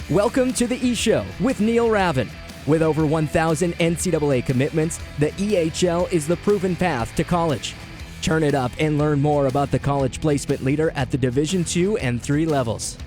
Welcome to the E-Show with Neil Ravin. With over 1,000 NCAA commitments, the EHL is the proven path to college. Turn it up and learn more about the college placement leader at the Division II and III levels.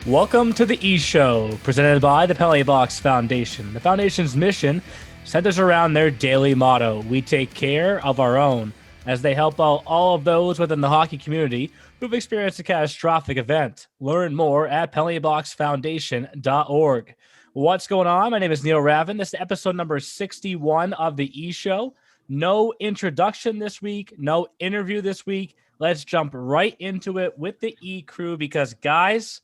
Welcome to the E-Show, presented by the Penalty Box Foundation. The Foundation's mission centers around their daily motto, "We take care of our own," as they help out all of those within the hockey community who've experienced a catastrophic event. Learn more at penaltyboxfoundation.org. What's going on? My name is Neil Ravin. This is episode number 61 of the E-Show. No introduction this week, no interview this week. Let's jump right into it with the Ecru because, guys,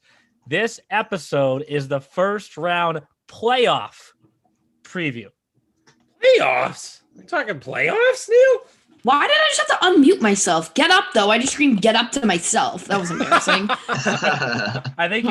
this episode is the first round playoff preview. Playoffs? We're talking playoffs, Neil? Why did I just have to unmute myself? Get up, though. I just screamed "get up" to myself. That was embarrassing. I think you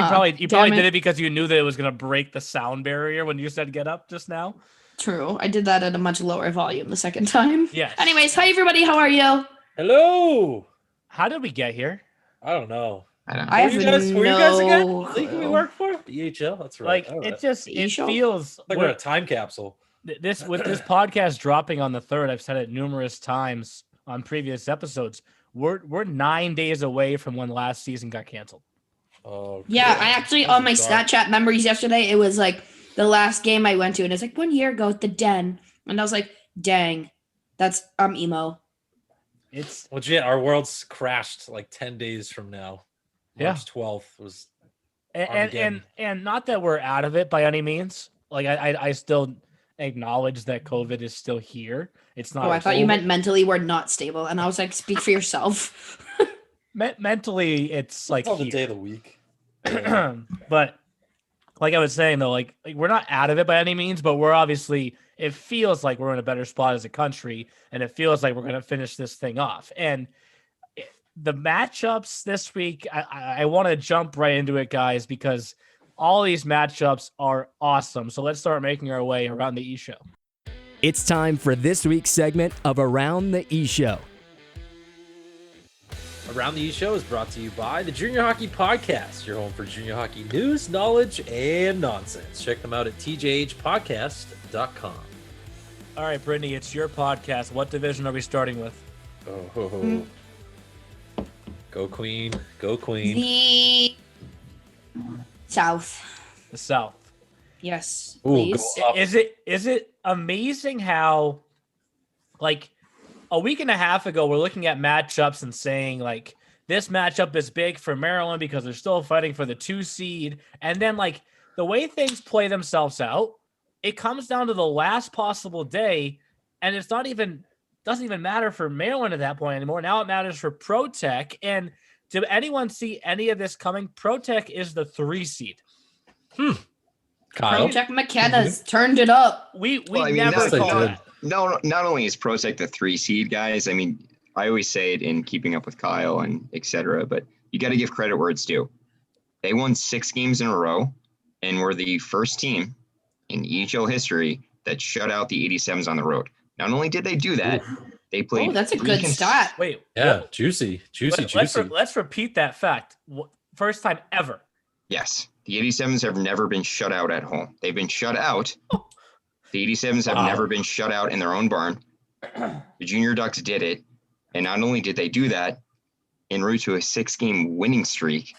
probably did it because you knew that it was going to break the sound barrier when you said "get up" just now. True. I did that at a much lower volume the second time. Yes. Anyways, hi everybody. How are you? Hello. How did we get here? I don't know. I have Who are you guys again? no League we clue. work for? EHL. That's right. Like All right. it E-Show? feels like we're a time capsule. this podcast dropping on the 3rd. I've said it numerous times on previous episodes. We're 9 days away from when last season got canceled. Oh, Yeah, cool. I actually That's on my bizarre. Snapchat memories yesterday, it was like the last game I went to, and it's like 1 year ago at the Den, and I was like, "Dang, that's emo." It's Legit, our world's crashed like 10 days from now. Yeah. March 12th was and Armageddon. not that we're out of it by any means. Like I still acknowledge that COVID is still here. It's not. Oh, I thought you over. meant mentally we're not stable, and I was like, "Speak for yourself." Mentally. It's like it's all the here. day of the week. But like I was saying though, like we're not out of it by any means, but we're obviously, it feels like we're in a better spot as a country, and it feels like we're going to finish this thing off. And the matchups this week, I want to jump right into it, guys, because all these matchups are awesome. So let's start making our way around the E-Show. It's time for this week's segment of Around the E-Show. Around the E-Show is brought to you by the Junior Hockey Podcast, your home for junior hockey news, knowledge, and nonsense. Check them out at tjhpodcast.com. All right, Brittany, it's your podcast. What division are we starting with? Oh, Go Queen. Go Queen. The South. The South. Yes, Ooh, please. go up. Is it amazing how, like, a week and a half ago, we're looking at matchups and saying, like, this matchup is big for Maryland because they're still fighting for the 2 seed. And then, like, the way things play themselves out, it comes down to the last possible day, and it's not even doesn't even matter for Maryland at that point anymore. Now it matters for Pro Tech. And did anyone see any of this coming? Pro Tech is the 3 seed. Kyle. Project McKenna's turned it up. We Well, I mean, never that's they thought did. that. No, not only is ProTech the 3 seed, guys. I mean, I always say it in keeping up with Kyle and etc. But you got to give credit where it's due. They won 6 games in a row, and were the first team in EHL history that shut out the 87s on the road. Not only did they do that, they played. Oh, that's a 3 good stat. Wait, Yeah, what? juicy. Let's repeat that fact. First time ever. Yes, the 87s have never been shut out at home. They've been shut out. The 87s have Wow. never been shut out in their own barn. The Junior Ducks did it. And not only did they do that, en route to a 6-game winning streak,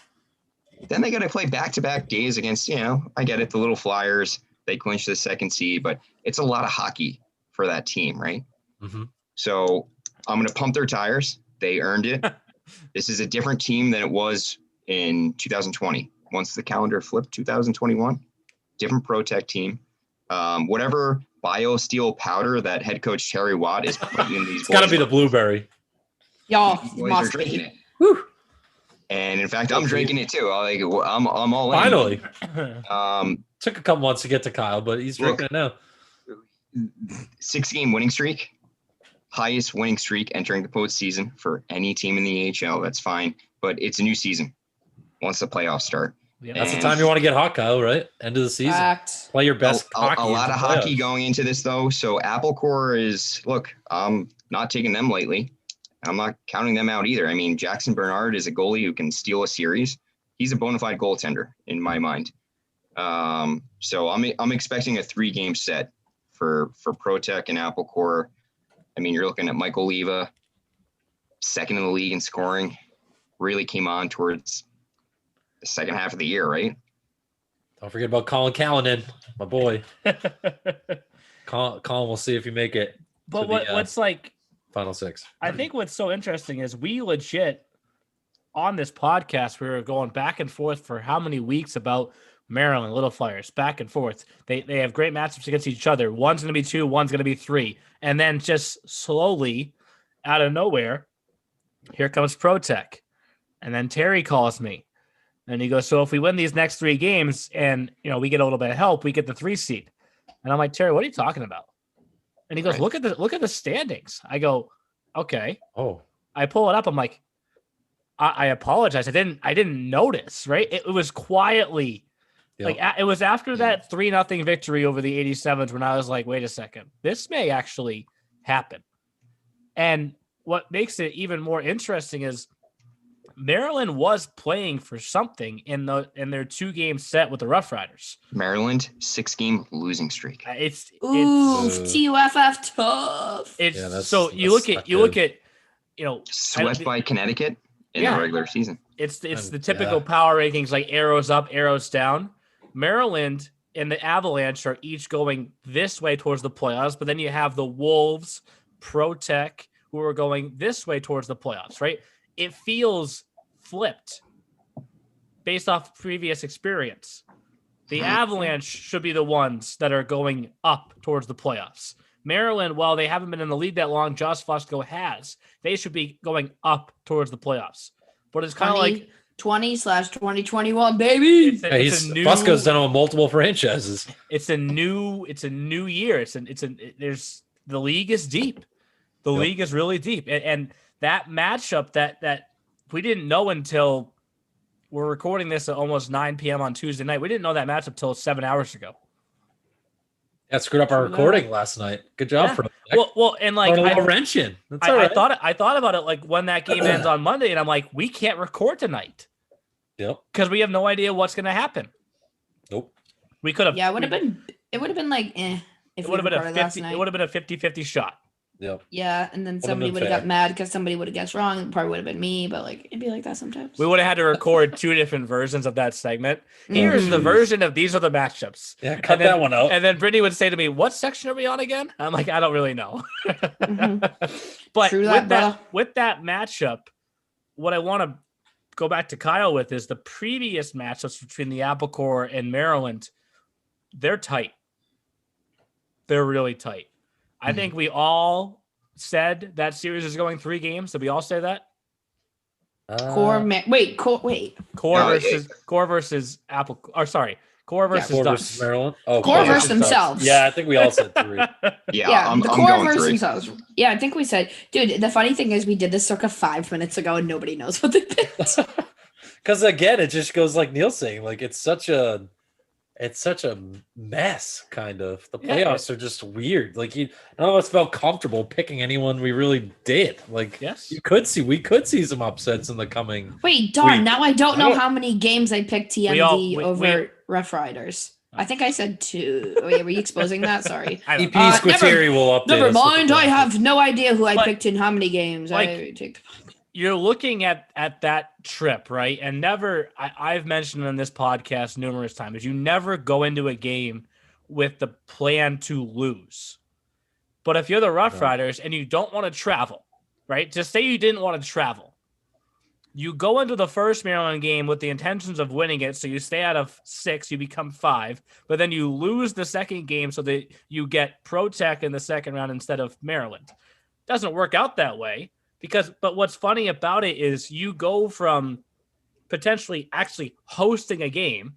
then they got to play back-to-back days against, I get it, the little Flyers. They clinched the 2nd seed, but it's a lot of hockey for that team, right? Mm-hmm. So I'm going to pump their tires. They earned it. This is a different team than it was in 2020. Once the calendar flipped 2021, different Pro Tech team. Whatever BioSteel powder that head coach Terry Watt is putting in these It's got to boys' be the blueberry. Y'all boys are must drinking be. it. Whew. And in fact, I'm drinking it too. I'm all in. Finally. Um, Took a couple months to get to Kyle, but he's drinking it now. 6-game winning streak, highest winning streak entering the postseason for any team in the AHL. That's fine, but it's a new season once the playoffs start. Yeah. That's the And- time you want to get hot, Kyle, right? End of the season. Fact. Play your best a hockey. lot into of hockey playoffs. going into this though. So Apple Core is I'm not taking them lightly. I'm not counting them out either. I mean, Jackson Bernard is a goalie who can steal a series. he's a bona fide goaltender in my mind. So I'm expecting a 3-game set for ProTech and Apple Core. I mean, you're looking at Michael Leva, second in the league in scoring, really came on towards the second half of the year, right? Don't forget about Colin Callanan, my boy. Colin, we'll see if you make it. But to what's like Final 6. I think what's so interesting is we legit on this podcast, we were going back and forth for how many weeks about Maryland Little Flyers, back and forth. They have great matchups against each other. One's going to be 2, one's going to be 3. And then just slowly out of nowhere, here comes ProTech. And then Terry calls me and he goes, so if we win these next 3 games and, we get a little bit of help, we get the 3 seed. And I'm like, Terry, what are you talking about? And he goes, Right. look at the standings. I go, okay. Oh, I pull it up. I'm like, I apologize. I didn't notice, right? It was quietly Yep. it was after that 3-0 victory over the 87s when I was like, wait a second, this may actually happen. And what makes it even more interesting is Maryland was playing for something in their 2-game set with the Rough Riders. Maryland 6-game losing streak. It's TUFF tough. so you look at Swept by Connecticut in the regular season. It's the typical power rankings, like arrows up, arrows down. Maryland and the Avalanche are each going this way towards the playoffs, but then you have the Wolves, ProTech, who are going this way towards the playoffs, right? It feels flipped based off previous experience. The Avalanche should be the ones that are going up towards the playoffs. Maryland, while they haven't been in the league that long, Josh Fusco has. They should be going up towards the playoffs. But it's kind of like 20/2021, baby. Fusco's done it with multiple franchises. It's a new year. There's the league is deep. The league is really deep. And that matchup that we didn't know until we're recording this at almost 9 p.m. on Tuesday night. We didn't know that matchup till 7 hours ago. That screwed up our recording last night. Good job, Pro. Well, and like a wrench in. That's all right. I thought about it like when that game ends on Monday, and I'm like, we can't record tonight. Yep. Because we have no idea what's going to happen. Nope. We could have. Yeah, it would have been like if it would have been a 50. It would have been a 50-50 shot. Yep. Yeah, and then somebody would have got mad because somebody would have guessed wrong. It probably would have been me, but like it'd be like that sometimes. We would have had to record 2 different versions of that segment. Here's the version of these are the matchups. Yeah, cut that one out. And then Brittany would say to me, "What section are we on again?" I'm like, "I don't really know." But with that matchup, what I want to go back to Kyle with is the previous matchups between the Apple Core and Maryland. They're tight. They're really tight. I think we all said that series is going 3 games. Did we all say that? Core versus Apple. Or sorry, Core versus Core Ducks. versus Maryland. Oh, Core versus themselves. Yeah, I think we all said 3. I'm the Core going versus 3. themselves. Yeah, I think we said, dude. The funny thing is, we did this circa 5 minutes ago, and nobody knows what they picked. Because again, it just goes like Neil's saying, like it's such a mess, kind of. The playoffs are just weird. Like none of us felt comfortable picking anyone we really did. Like we could see some upsets in the coming. Wait, darn! Now I don't know how many games I picked TMD over Rough Riders. I think I said 2. Wait, were you exposing that? Sorry. EP Squitieri will update. Never mind. I have no idea who I picked in how many games. You're looking at that trip, right? And I've mentioned on this podcast numerous times, you never go into a game with the plan to lose. But if you're the Rough Riders and you don't want to travel, right? Just say you didn't want to travel. You go into the first Maryland game with the intentions of winning it. So you stay out of 6, you become 5, but then you lose the second game so that you get ProTech in the second round instead of Maryland. Doesn't work out that way. But what's funny about it is you go from potentially actually hosting a game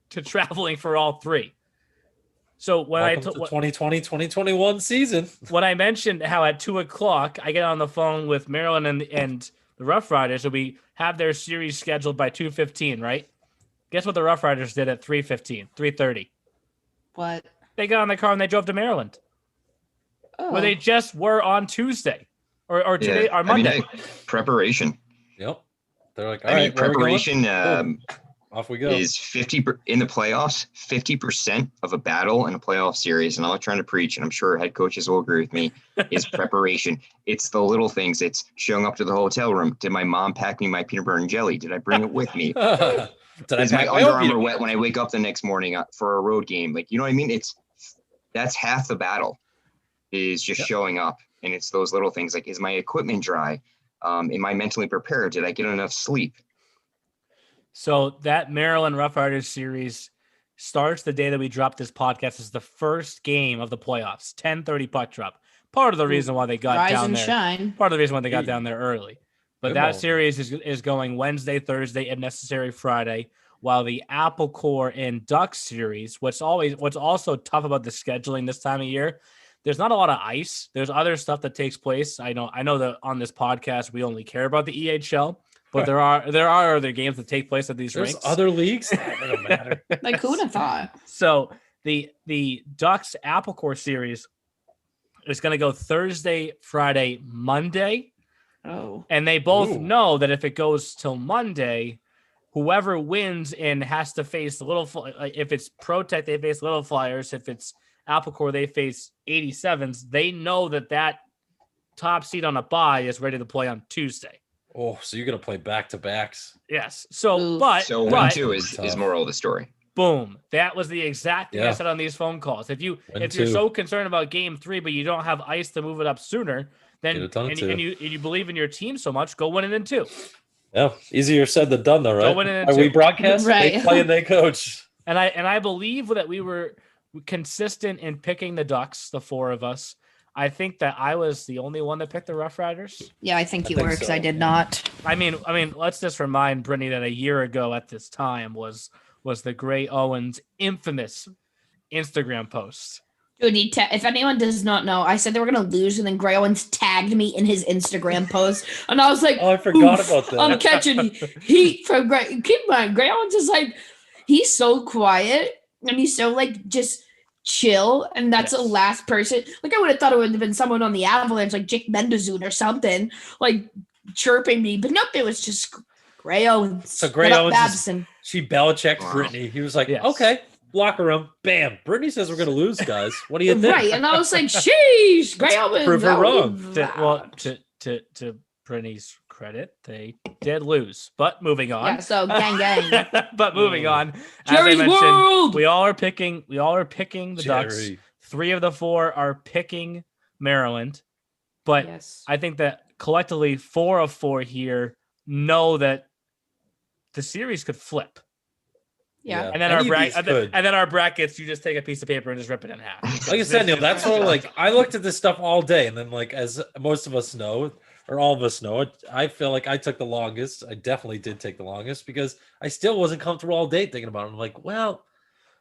to traveling for all 3. So when Welcome to 2020-2021 season, when I mentioned how at 2:00 I get on the phone with Maryland and the Rough Riders, so we have their series scheduled by 2:15, right? Guess what the Rough Riders did at 3:15, 3:30? What? They got on the car and they drove to Maryland, where they just were on Tuesday. Or today, or Monday. Preparation. Yep. They're like, all right, preparation off we go. Is 50 in the playoffs. 50% of a battle in a playoff series, and I'm not trying to preach, and I'm sure head coaches will agree with me, is preparation. It's the little things. It's showing up to the hotel room. Did my mom pack me my peanut butter and jelly? Did I bring it with me? Is my Under Armour wet when I wake up the next morning for a road game? Like, you know what I mean? That's half the battle, is just showing up. And it's those little things like, is my equipment dry? Am I mentally prepared? Did I get enough sleep? So that Maryland Rough Riders series starts the day that we drop this podcast. Is the first game of the playoffs, 10:30 puck drop. Part of the reason why they got down there. Shine. Part of the reason why they got down there early. But that series is going Wednesday, Thursday, and necessary Friday. While the Apple Core and Ducks series, what's also tough about the scheduling this time of year, there's not a lot of ice. There's other stuff that takes place. I know that on this podcast we only care about the EHL, but there are other games that take place at these rinks. Other leagues? That don't matter. Like, who would have thought? So the Ducks Apple Core series is going to go Thursday, Friday, Monday. Oh. And they both know that if it goes till Monday, whoever wins and has to face if it's Pro Tech, they face Little Flyers. If it's Apple Core, they face 87s. They know that top seed on a bye is ready to play on Tuesday. Oh, so you're going to play back-to-backs. Yes. So 1-2 is moral of the story. Boom. That was the exact thing I said on these phone calls. If you're so concerned about game 3, but you don't have ice to move it up sooner, then and you believe in your team so much, go win it in 2. Yeah, easier said than done, though, right? Go win it in 2. We broadcast, right. They play and they coach. And I believe that we were consistent in picking the Ducks, the 4 of us. I think that I was the only one that picked the Rough Riders. Yeah, I think you were, because I did not. I mean, let's just remind Brittany that a year ago at this time was the Gray Owens infamous Instagram post. Dude, if anyone does not know, I said they were going to lose, and then Gray Owens tagged me in his Instagram post, and I was like, oh, I forgot about that. I'm catching heat from Gray. Keep in mind, Gray Owens is like, he's so quiet, and he's so, like, just chill, and that's the last person. Like, I would have thought it would have been someone on the Avalanche, like Jake Mendezoon or something, like, chirping me, but nope, it was just Gray Owens. So Gray Owens, she Belichicked Brittany. He was like, okay. Locker room, bam. Brittany says we're going to lose, guys. What do you think? Right, and I was like, sheesh, Gray Owens. Prove her wrong. To Brittany's credit, they did lose. But moving on. Yeah, so gang. But moving on. Jerry's as I mentioned, World! we all are picking the Ducks. 3 of the 4 are picking Maryland. But I think that collectively 4 of 4 here know that the series could flip. Yeah. And then our brackets, you just take a piece of paper and just rip it in half. Like I said, Neil, that's what I looked at this stuff all day, and then as most of us know, or all of us know it, I feel like I took the longest. I definitely did take the longest because I still wasn't comfortable all day thinking about it. I'm like, well,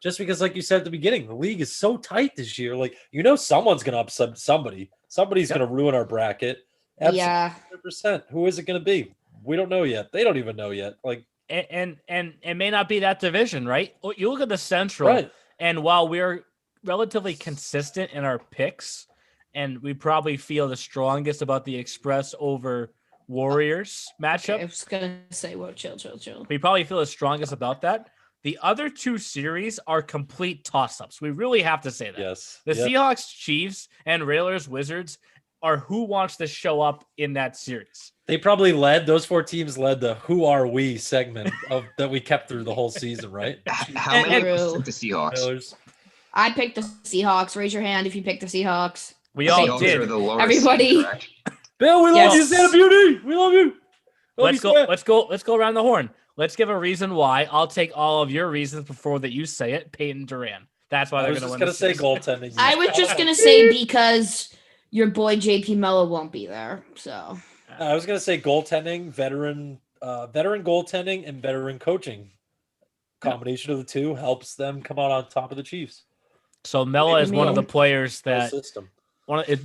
just because, like you said at the beginning, the league is so tight this year. Like, someone's going to upset somebody. Somebody's going to ruin our bracket. Absolutely, yeah. 100%. Who is it going to be? We don't know yet. They don't even know yet. Like. And it may not be that division, right? You look at the Central, and while we're relatively consistent in our picks, and we probably feel the strongest about the Express over Warriors matchup. Okay, I was gonna say, well, chill. We probably feel the strongest about that. The other 2 series are complete toss-ups. We really have to say that. Yes. The Seahawks, Chiefs, and Railers, Wizards are who wants to show up in that series. They probably those 4 teams led the "Who Are We" segment that we kept through the whole season, right? How many took the Seahawks? I picked the Seahawks. Raise your hand if you picked the Seahawks. We all did. Everybody. Bill, we love you, Santa Beauty. We love you. Let's go around the horn. Let's give a reason why. I'll take all of your reasons before that you say it. Peyton Duran. That's why they're going to win. I was just going to say goaltending. I was just going to say because your boy JP Mello won't be there. So I was going to say goaltending, veteran goaltending, and veteran coaching. Combination of the 2 helps them come out on top of the Chiefs. So Mella is one of the players that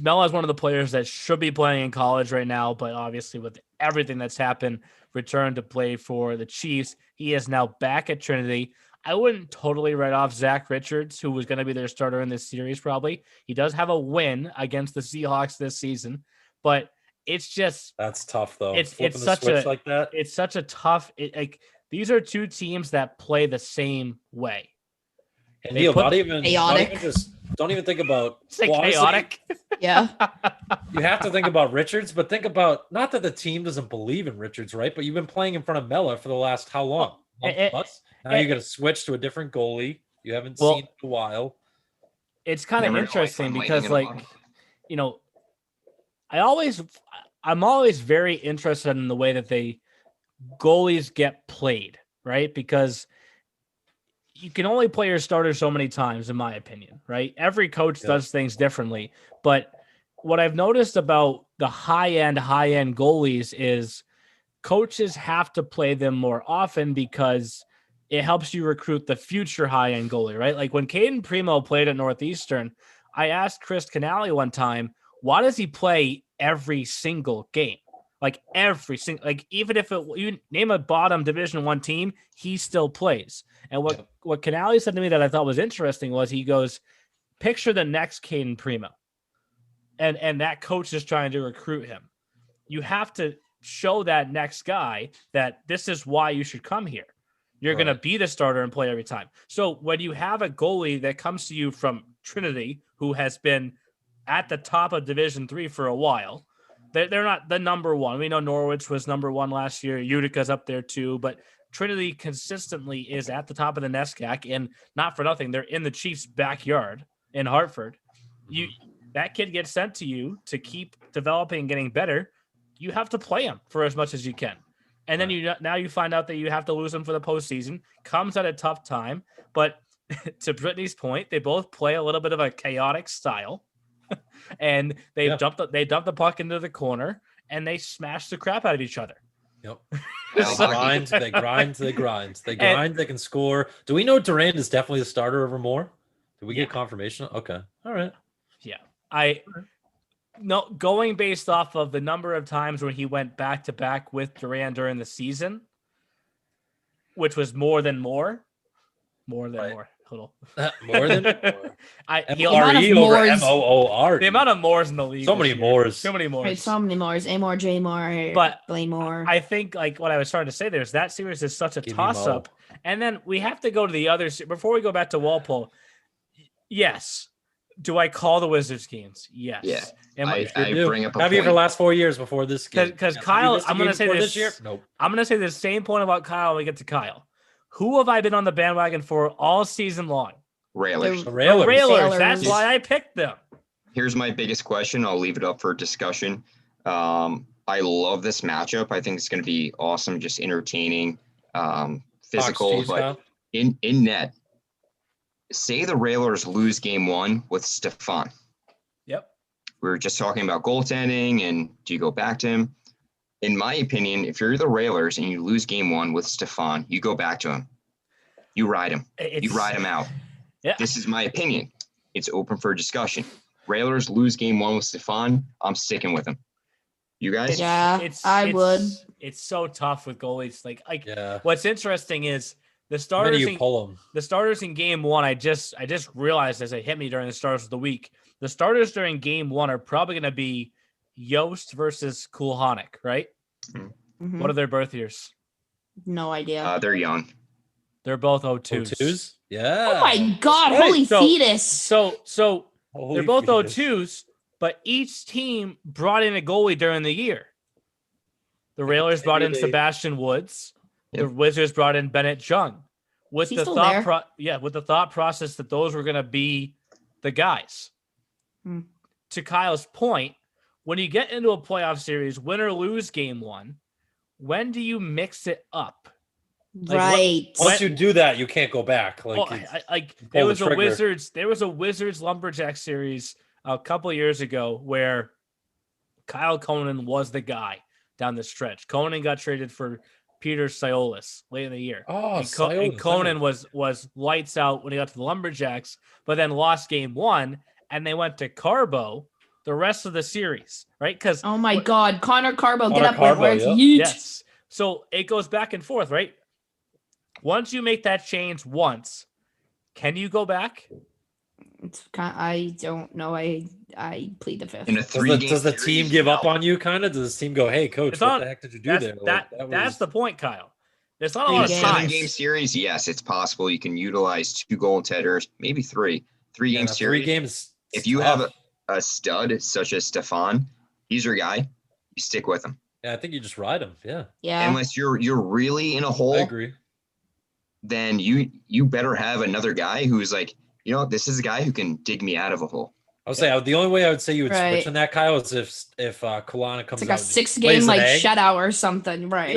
Mella is one of the players that should be playing in college right now, but obviously with everything that's happened, returned to play for the Chiefs. He is now back at Trinity. I wouldn't totally write off Zach Richards, who was going to be their starter in this series probably. He does have a win against the Seahawks this season, but it's just That's tough though. It's Flipping the such switch a like that. it's such a tough like these are two teams that play the same way. And They Neil, put- not even just don't even think about Say obviously, chaotic. Yeah. You have to think about Richards, but think about not that the team doesn't believe in Richards, right? But you've been playing in front of Mella for the last how long? Month plus? Now you're gonna switch to a different goalie you haven't seen in a while. It's kind of Never know interesting if I'm because, lightning in a like, bottle. you know, I'm always very interested in the way that goalies get played, right? Because you can only play your starter so many times, in my opinion, right? Every coach does things differently. But what I've noticed about the high-end goalies is coaches have to play them more often because it helps you recruit the future high-end goalie, right? Like when Caden Primo played at Northeastern, I asked Chris Canale one time, why does he play every single game? Like every single, like even if you name a bottom Division I team, he still plays. And what Canale said to me that I thought was interesting was he goes, picture the next Caden Primo, and that coach is trying to recruit him. You have to show that next guy that this is why you should come here. You're going to be the starter and play every time. So when you have a goalie that comes to you from Trinity, who has been at the top of Division III for a while, they're not the number one. We know Norwich was number one last year. Utica's up there too, but Trinity consistently is at the top of the NESCAC, and not for nothing, they're in the Chiefs' backyard in Hartford. That kid gets sent to you to keep developing and getting better. You have to play him for as much as you can. And then now you find out that you have to lose him for the postseason. Comes at a tough time. But to Brittany's point, they both play a little bit of a chaotic style. And they dump the puck into the corner and they smash the crap out of each other. Yep. They grind. They can score. Do we know Durand is definitely the starter over Moore? Did we get confirmation? Okay. All right. Yeah. No, going based off of the number of times when he went back to back with Durand during the season, which was more than more. More than more. More than more. M-O-R-E over M-O-O-R. The amount of Moores in the league. So many Moores. So many Moores. Right, so many Moores. A-Moore, J-Moore, but Blaine Moore. I think like what I was trying to say there is that series is such a toss-up. And then we have to go to the other before we go back to Walpole. Yes. Do I call the Wizards games? Yes. Yeah. I bring up a Have you for the last 4 years before this game? Because Kyle, I'm going to say this year. Nope. I'm going to say the same point about Kyle when we get to Kyle. Who have I been on the bandwagon for all season long? Railers. The Railers. That's why I picked them. Here's my biggest question. I'll leave it up for discussion. I love this matchup. I think it's going to be awesome, just entertaining, physical, but in net. Say the Railers lose game one with Stefan. Yep. We were just talking about goaltending and do you go back to him? In my opinion, if you're the Railers and you lose game one with Stefan, you go back to him. You ride him. You ride him out. Yeah. This is my opinion. It's open for discussion. Railers lose game one with Stefan. I'm sticking with him. You guys? Yeah, I would. It's so tough with goalies. What's interesting is the starters in game one. I just realized as it hit me during the starters of the week, the starters during game one are probably going to be Yost versus Kulhanek, right? Mm-hmm. What are their birth years? No idea. They're young. They're both 02s. Yeah. Oh my God! Holy fetus. So they're both 02s, but each team brought in a goalie during the year. The Railers brought in Sebastian Woods. The Wizards brought in Bennett Jung. With the thought process that those were going to be the guys. To Kyle's point, when you get into a playoff series, win or lose game one, when do you mix it up? Once you do that, you can't go back. There was a Wizards Lumberjack series a couple of years ago where Kyle Conan was the guy down the stretch. Conan got traded for Peter Siolis late in the year. And Conan was lights out when he got to the Lumberjacks, but then lost game one, and they went to Carbo the rest of the series, right? Because oh my God, Connor Carbo, get up with words. Yes. So it goes back and forth, right? Once you make that change once, can you go back? It's kind. I don't know. I plead the fifth. In a Does three-game the series, team give up no. on you? Kind of. Does the team go, "Hey, coach, It's what on- the heck did you do there?" Like, That's the point, Kyle. There's not a Three lot In a of games. time. 7-game series, yes, it's possible you can utilize 2 goaltenders, maybe 3. 3-game yeah, series. 3 games. If you have a stud such as Stefan, he's your guy. You stick with him. Yeah, I think you just ride him. Yeah, Yeah. Unless you're really in a I hole, agree. then you better have another guy who's like, this is a guy who can dig me out of a hole. I would say the only way I would say you would Right. switch on that, Kyle, is if Kalana comes It's like out a and 6-game lays an like egg. shutout or something, right? He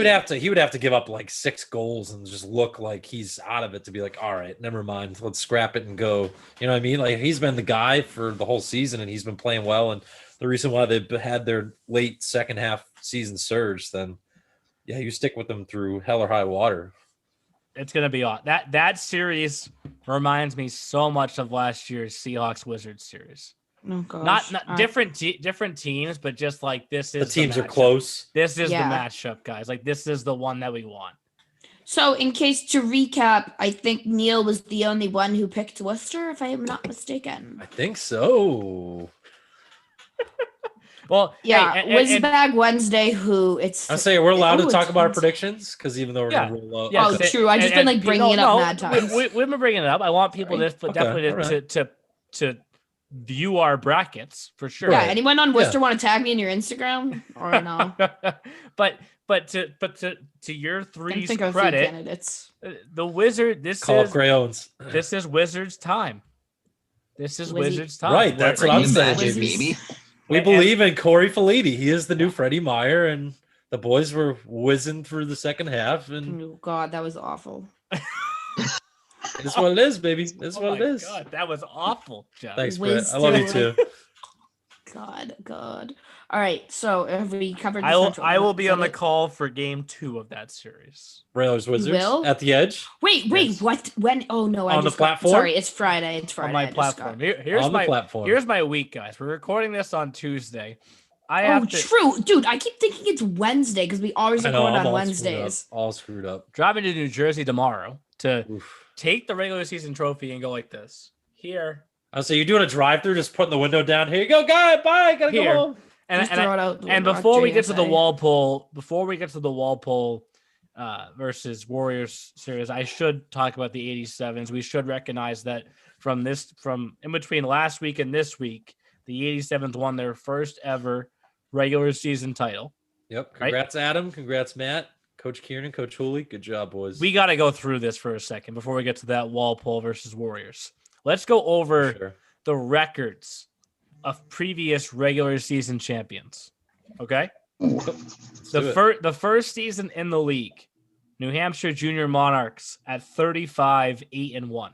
would have to give up like 6 goals and just look like he's out of it to be like, all right, never mind, let's scrap it and go. You know what I mean? Like, he's been the guy for the whole season and he's been playing well. And the reason why they've had their late second half season surge, then yeah, you stick with them through hell or high water. It's gonna be odd. That series reminds me so much of last year's Seahawks Wizards series. Oh gosh. Not different teams, but just like this is The teams are matchup. close. This is Yeah. the matchup, guys. Like, this is the one that we want. So, in case to recap, I think Neil was the only one who picked Worcester, if I am not mistaken. I think so. Well, Yeah, hey, Whizbag Wednesday, who it's. I say we're allowed to Oh, talk it's about our Wednesday. predictions because even though we're Yeah. gonna roll out. Yeah, Oh, so- true. I just been like bringing it up mad times. We've been bringing it up. I want people Right. to Okay, definitely all right. to view our brackets for sure. Yeah, Right. anyone on Yeah. Worcester want to tag me in your Instagram or no? but to your Can three's think of a few credit, candidates. the Wizard. Call up Crayons. This is Wizards time. This is Wizzy. Wizards time. Right, that's what I'm Bring him saying, back, Wizards. baby. We And- believe in Corey Felitti. He is the new Freddie Meyer, and the boys were whizzing through the second half, and Oh God, that was awful. it's what it is, baby. It's Oh what my it is. God, that was awful, Jeff. Thanks, Brett. I love you too. God. All right, so have we covered? The Central? I will Is be that on the it? call for game 2 of that series. Railers Wizards will? at the edge Wait, Yes. what? When? Oh no, I On the just got- platform? Sorry, it's Friday. It's Friday. On my I just platform. got- Here's on the my platform. here's my week, guys. We're recording this on Tuesday. I Oh, have to true, dude. I keep thinking it's Wednesday because we always I know, record I'm on all Wednesdays. all screwed up. driving to New Jersey tomorrow to Oof. take the regular season trophy and go like this. Here. I say you're doing a drive-through, just putting the window down. Here you go, guy. Bye. Gotta Here. go home. And Just and, throw I- it out the and window, before we get to the JSA. Walpole versus Warriors series, I should talk about the 87s. We should recognize that from in between last week and this week, the 87s won their first ever regular season title. Yep. Right? Congrats, Adam. Congrats, Matt. Coach Kieran, Coach Hooley. Good job, boys. We got to go through this for a second before we get to that Walpole versus Warriors. Let's go over For sure. the records of previous regular season champions. Okay? Let's do it. The first season in the league, New Hampshire Junior Monarchs at 35-8-1.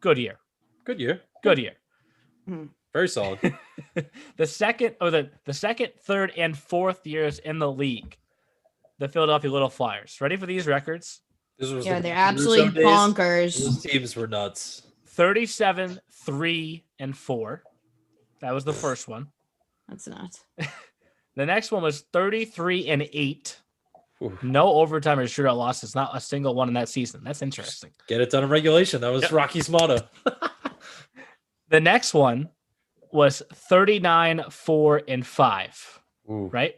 Good year. Good year. Good year. Very solid. The second, third, and fourth years in the league, the Philadelphia Little Flyers. Ready for these records? This was Yeah, the they're Russo absolutely days. bonkers. Those teams were nuts. 37-3-4. That was the first one. That's nuts. The next one was 33-8. Oof. No overtime or shootout losses. Not a single one in that season. That's interesting. Get it done in regulation. That was Yep. Rocky's motto. The next one was 39-4-5. Ooh. Right?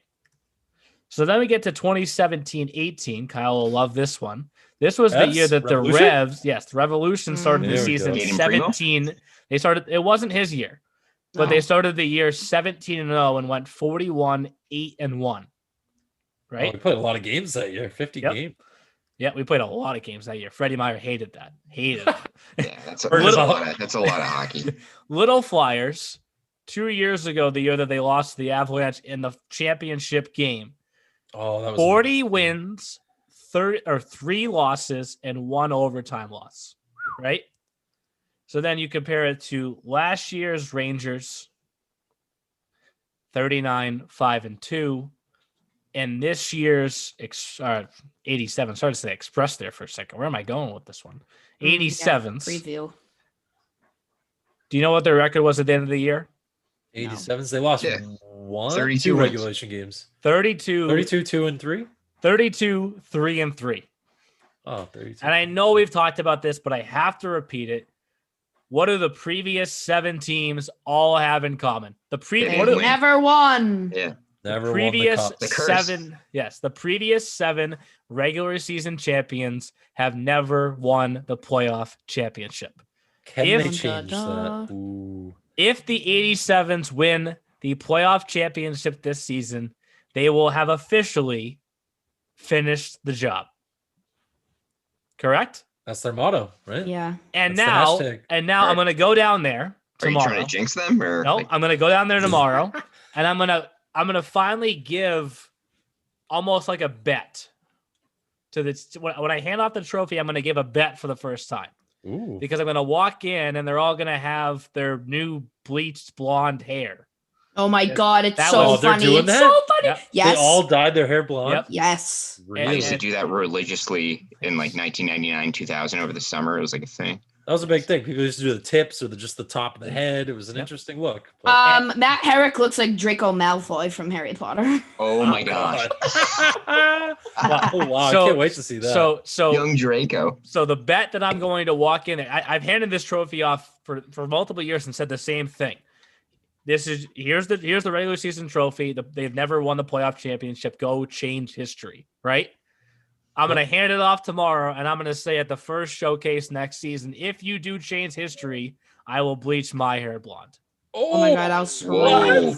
So then we get to 2017-18. Kyle will love this one. This was the Revs? year that the Revolution? Revs, yes, the Revolution started the There we season go. Gaten Primo? 17. They started, it wasn't his year, but No. they started the year 17-0 and went 41-8-1. Oh, Right? we played a lot of games that year. 50 Yep. games. Yeah, we played a lot of games that year. Freddie Meyer hated that. Hated it. Yeah, that's a Little- lot of hockey. Little Flyers, 2 years ago, the year that they lost to the Avalanche in the championship game, Oh, that was 40 wins, 3 losses, and 1 overtime loss. Right? So then you compare it to last year's Rangers, 39-5-2, and this year's 87. Sorry to say Express there for a second. Where am I going with this one? 87s. Preview. Do you know what their record was at the end of the year? 87s. They lost Yeah. 32 wins. regulation games. 32, 32, 2 and 3. 32, 3-3. Oh, 32. And I know we've talked about this, but I have to repeat it. What do the previous 7 teams all have in common? They What didn't are They the win. never won. Yeah. Never won previous the cup. The curse. 7? Yes, the previous 7 regular season champions have never won the playoff championship. Can If- they change Da-da. that? Ooh. If the 87s win the playoff championship this season, they will have officially finished the job. Correct? That's their motto, right? Yeah. And That's the now, hashtag. and now I'm Right. going to go down there Are you tomorrow. trying to jinx them or No, like, I'm going to go down there tomorrow, and I'm going to finally give almost like a bet to the when I hand off the trophy. I'm going to give a bet for the first time Ooh. because I'm going to walk in and they're all going to have their new bleached blonde hair. Oh my God, it's That so was- they're funny. doing It's that? so funny. Yep. Yes. They all dyed their hair blonde. Yep. Yes. I Really? used to do that religiously in like 1999, 2000 over the summer. It was like a thing. That was a big thing. People used to do the tips or just the top of the head. It was an Yep. interesting look. But- Matt Herrick looks like Draco Malfoy from Harry Potter. Oh my gosh. wow, wow. So- I can't wait to see that. So Young Draco. So the bet that I'm going to walk in, I've handed this trophy off for multiple years and said the same thing. Here's the regular season trophy. They've never won the playoff championship. Go change history, right? I'm going to hand it off tomorrow, and I'm going to say at the first showcase next season, if you do change history, I will bleach my hair blonde. Oh my God, I was Whoa.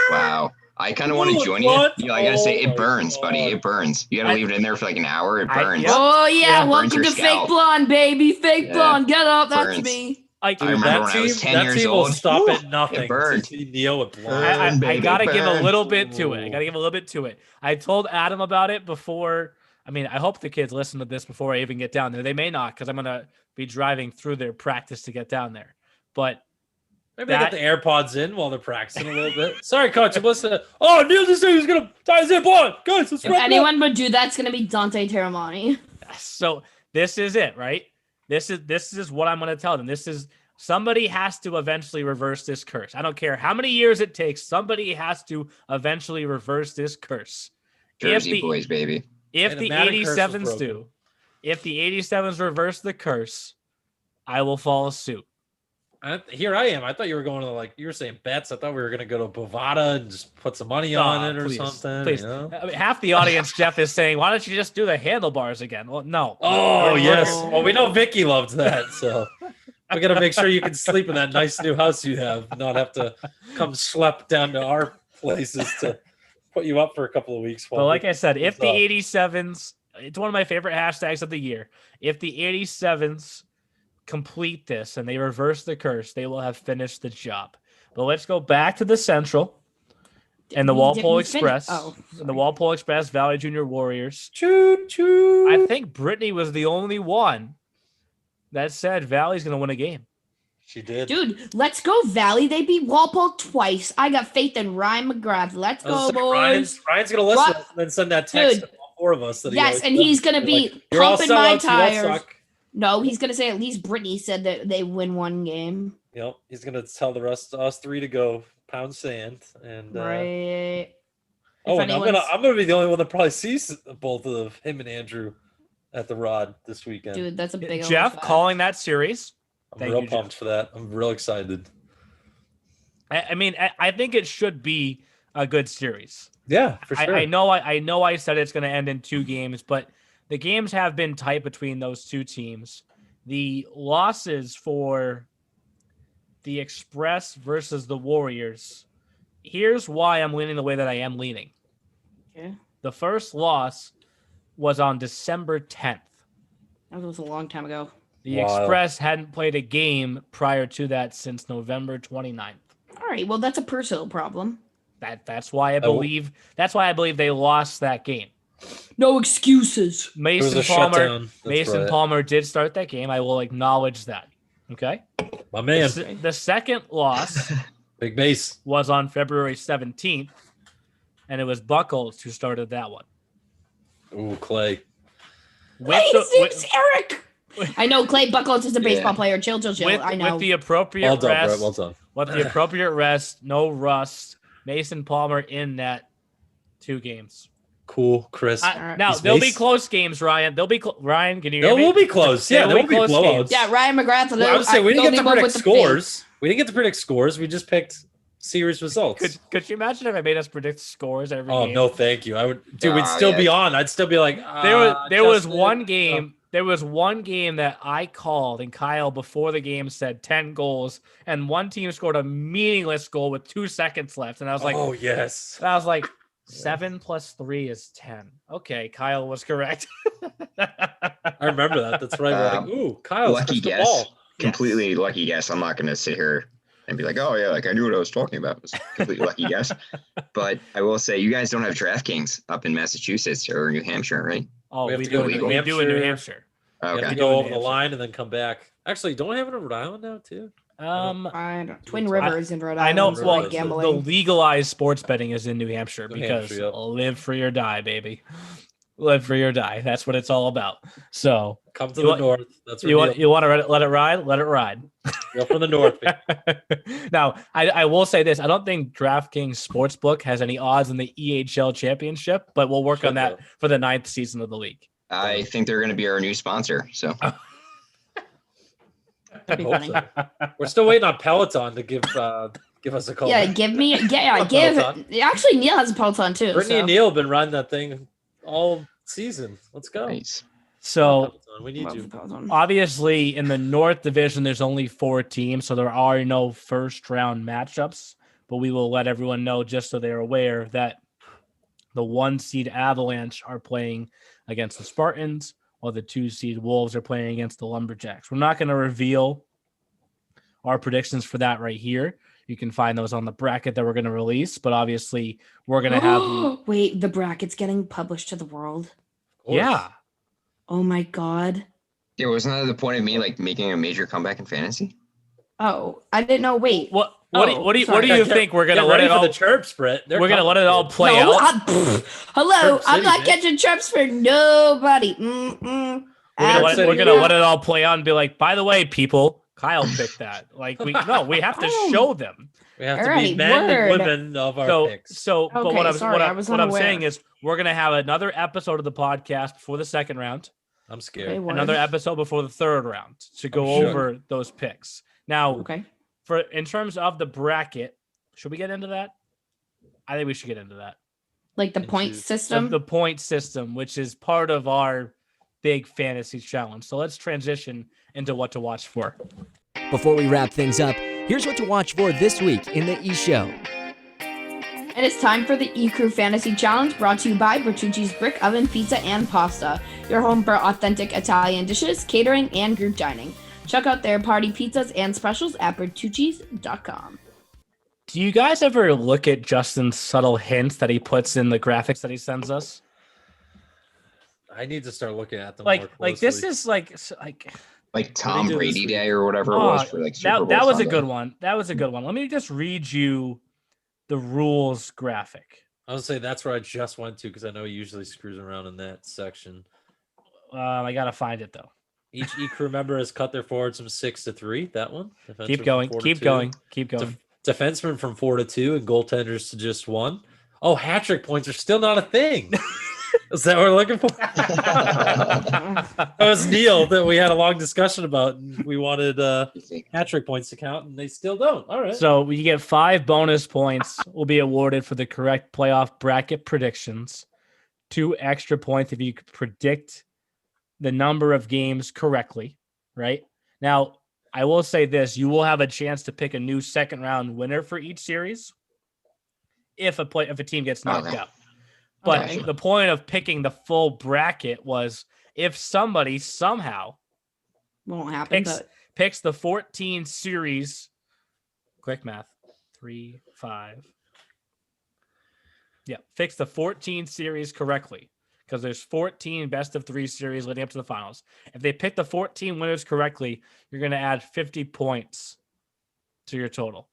Wow. I kind of want to Whoa, join what? you. I gotta say, Oh my it burns, buddy. God. It burns. You gotta leave it in there for like an hour. It burns. Yep. Oh yeah, Yeah, burns welcome your to scalp. fake blonde, baby. Fake Yeah, blonde. Get up, that's burns. me. Like, I remember when I was 10 that years team will old. stop Woo, at nothing. it burned. To see Neil with blonde. Burn. I baby, gotta give a burn. little bit to it. I gotta give a little bit to it. I told Adam about it before. I mean, I hope the kids listen to this before I even get down there. They may not, because I'm gonna be driving through their practice to get down there. But Maybe they got the AirPods in while they're practicing a little bit. Sorry, coach. I'm listening. Oh, Neil just said he was going to tie his hair blonde. Guys, let's If wrap it up. anyone would do that's gonna be Dante Teramani. so this is it, right? This is what I'm gonna tell them. This is somebody has to eventually reverse this curse. I don't care how many years it takes. Somebody has to eventually reverse this curse. Jersey boys, baby. If And the the Madden curse was 87s broken. do, if the 87s reverse the curse, I will follow suit. Here I am. I thought you were going to you were saying bets. I thought we were going to go to Bovada and just put some money on it or Please, something. please. You know? I mean, half the audience, Jeff, is saying, "Why don't you just do the handlebars again?" Well, no. Oh, We're- yes. we're- Well, we know Vicky loved that. So we got to make sure you can sleep in that nice new house you have, not have to come schlep down to our places to put you up for a couple of weeks. But like I said, if the off. 87s, it's one of my favorite hashtags of the year. If the 87s complete this and they reverse the curse, they will have finished the job. But let's go back to the Central and the We Walpole didn't finish- Express. Oh, And the Walpole Express Valley Junior Warriors. choo choo. I think Brittany was the only one that said Valley's going to win a game. She did. dude, let's go Valley. They beat Walpole twice. I got faith in Ryan McGrath. Let's I was go, like, boys. Ryan's gonna listen Ro- to us and then send that text Dude. to all 4 of us. That he Yes, always and does. he's gonna They're be like, "You're all pumping my sellouts, you all tires." suck." No, he's gonna say at least Brittany said that they win one game. Yep, he's gonna tell the rest of us 3 to go pound sand. And Right. oh, If and I'm anyone's- gonna be the only one that probably sees both of him and Andrew at the Rod this weekend. Dude, that's a big old Jeff fact. calling that series. I'm thank real you, pumped for that. I'm real excited. I mean, I think it should be a good series. Yeah, for sure. I know I said it's going to end in 2 games, but the games have been tight between those 2 teams. The losses for the Express versus the Warriors. Here's why I'm leaning the way that I am leaning. Okay. The first loss was on December 10th. That was a long time ago. The Wow. Express hadn't played a game prior to that since November 29th. All right. Well, that's a personal problem. That's why I believe they lost that game. No excuses. It was Mason a Palmer shutdown. That's Mason right. Palmer did start that game. I will acknowledge that. Okay. My man, The second loss Big Mace. was on February 17th, and it was Buckles who started that one. Ooh, Clay. With Hey, the, his name's Eric. I know Clay Buckles is a baseball Yeah. player. Chill. I know. with the appropriate Well done, rest, Brett. Well done. with the appropriate rest, no rust. Mason Palmer in that 2 games. Cool, Chris. Now He's there'll be nice. close games, Ryan. Ryan, can you hear There me? will be close. Yeah, there will be close blowouts. games. Yeah, Ryan McGrath. Well, I would say we didn't get to predict the scores. We didn't get to predict scores. We just picked series results. Could you imagine if I made us predict scores every Oh game? no, thank you. I would, dude. We'd still be on. I'd still be like, There was Justin, one game. There was one game that I called, and Kyle before the game said 10 goals, and one team scored a meaningless goal with 2 seconds left, and I was like, oh yes. I was like, 7 plus 3 is 10. Okay, Kyle was correct. I remember that. That's right. We're like, ooh, Kyle's lucky crystal guess. ball. Completely lucky guess. I'm not going to sit here and be like, oh yeah, like I knew what I was talking about. It was a completely lucky guess. But I will say, you guys don't have DraftKings up in Massachusetts or New Hampshire, right? Oh, We have we to do go in to we New do in New Hampshire. You have to Okay. go over the line and then come back. Actually, don't we have it in Rhode Island now too? I don't, Twin Rivers in Rhode Island. I know. for, Well, like, the gambling. legalized sports betting is in New Hampshire New because Hampshire, yep. live free or die, baby. Live free or die. That's what it's all about. So Come to You the want- north. That's you where want to let it ride? Let it ride. Go from the north. baby. Now, I will say this. I don't think DraftKings Sportsbook has any odds in the EHL Championship, but we'll work on Should that though. for the 9th season of the league. I think they're going to be our new sponsor. So That'd be Hope funny. so. We're still waiting on Peloton to give us a call. Yeah, give me. Yeah, Peloton. give. Actually, Neil has a Peloton too. Brittany so. and Neil have been riding that thing all season. Let's go. nice. So Peloton, we need Love you. the Peloton. obviously in the North Division, there's only 4 teams, so there are no first round matchups. But we will let everyone know just so they're aware that the 1 seed Avalanche are playing against the Spartans, while the 2 seed Wolves are playing against the Lumberjacks. We're not going to reveal our predictions for that right here. You can find those on the bracket that we're going to release, but obviously we're going to have Wait, the bracket's getting published to the world. Of course. yeah. Oh my god. Yeah, wasn't that the point of me like making a major comeback in fantasy? Oh, I didn't know. Wait. What Oh, do you sorry. think we're going to Get let ready it for all the chirps, Brett. They're we're going to let coming, it all dude. play No, out? hello, Chirp I'm City, not bitch. catching trips for nobody. Mm-mm. We're gonna Absolutely let it all play out and be like, by the way, people, Kyle picked that. Like we have to Oh. show them. We have All to be right, men word. and women of our So picks. but Okay, what I'm sorry, what, I I, was what I'm unaware. saying is we're gonna have another episode of the podcast before the second round, I'm scared. Okay, word. another episode before the third round to go I'm shook. over those picks. Now, Okay. for in terms of the bracket, should we get into that? I think we should get into that. Like the Into point the- system. The point system, which is part of our big fantasy challenge. So let's transition into what to watch for. Before we wrap things up, here's what to watch for this week in the E-Show. And it's time for the Ecru Fantasy Challenge, brought to you by Bertucci's Brick Oven Pizza and Pasta, your home for authentic Italian dishes, catering, and group dining. Check out their party pizzas and specials at bertuccis.com. Do you guys ever look at Justin's subtle hints that he puts in the graphics that he sends us? I need to start looking at them more Like this closely. is like Tom do this Brady week? Day or whatever it Oh, was for like Super Bowl that was a Sunday. good one. That was a good one. Let me just read you the rules graphic. I would say that's where I just went to because I know he usually screws around in that section. I gotta find it though. Each crew member has cut their forwards from 6 to 3. That one. Defenseman Keep from going. 4 to Keep 2. going. Keep going. Defensemen from 4 to 2 and goaltenders to just 1. Oh, hat trick points are still not a thing. Is that what we're looking for? That was Neil that we had a long discussion about. And we wanted hat trick points to count, and they still don't. All right. So you get 5 bonus points will be awarded for the correct playoff bracket predictions. 2 extra points if you could predict the number of games correctly, right? Now, I will say this, you will have a chance to pick a new second round winner for each series if a team gets knocked Okay. out. But Okay. the point of picking the full bracket was if somebody somehow Won't happen, picks but picks the 14 series, quick math, 3, 5. Yeah, fix the 14 series correctly because there's 14 best of 3 series leading up to the finals. If they pick the 14 winners correctly, you're going to add 50 points to your total.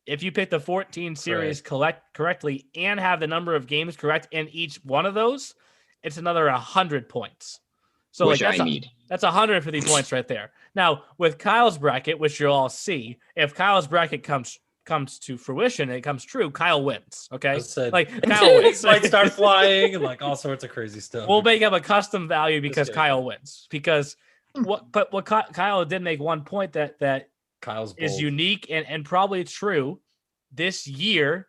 If you pick the 14 series correctly and have the number of games correct in each one of those, it's another 100 points. So Which like I need. that's 150 points right there. Now, with Kyle's bracket, which you'll all see, if Kyle's bracket comes comes to fruition, it comes true, Kyle wins. Okay, I said, like Kyle wins. might start flying and like all sorts of crazy stuff. We'll make up a custom value because kidding. Kyle wins. Because what Kyle did make one point that Kyle's is bold. unique and probably true. This year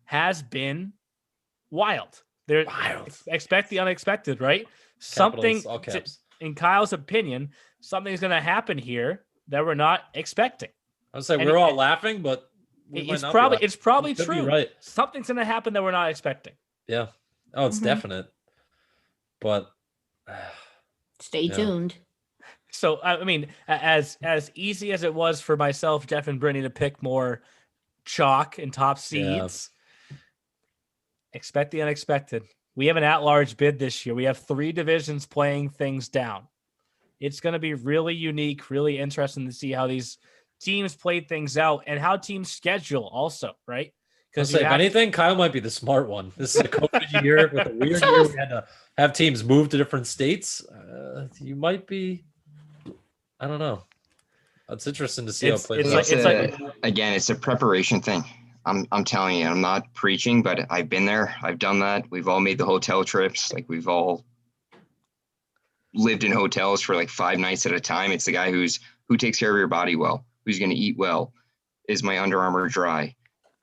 has been wild. Expect the unexpected, right? Capitals, all caps. In Kyle's opinion, something's going to happen here that we're not expecting. I would say we're all laughing, but it's probably Could be true. right. Something's going to happen that we're not expecting. Yeah. Oh, it's definite. But Stay tuned. So I mean, as easy as it was for myself, Jeff, and Brittany to pick more chalk and top seeds, expect the unexpected. We have an at-large bid this year. We have 3 divisions playing things down. It's going to be really unique, really interesting to see how these teams play things out and how teams schedule also, right? Because if anything, Kyle might be the smart one. This is a COVID year with a weird year. We had to have teams move to different states. You might be, I don't know. It's interesting to see how it plays out. Again, it's a preparation thing. I'm telling you, I'm not preaching, but I've been there. I've done that. We've all made the hotel trips. Like we've all lived in hotels for like 5 nights at a time. It's the guy who takes care of your body well, who's going to eat well. Is my Under Armour dry?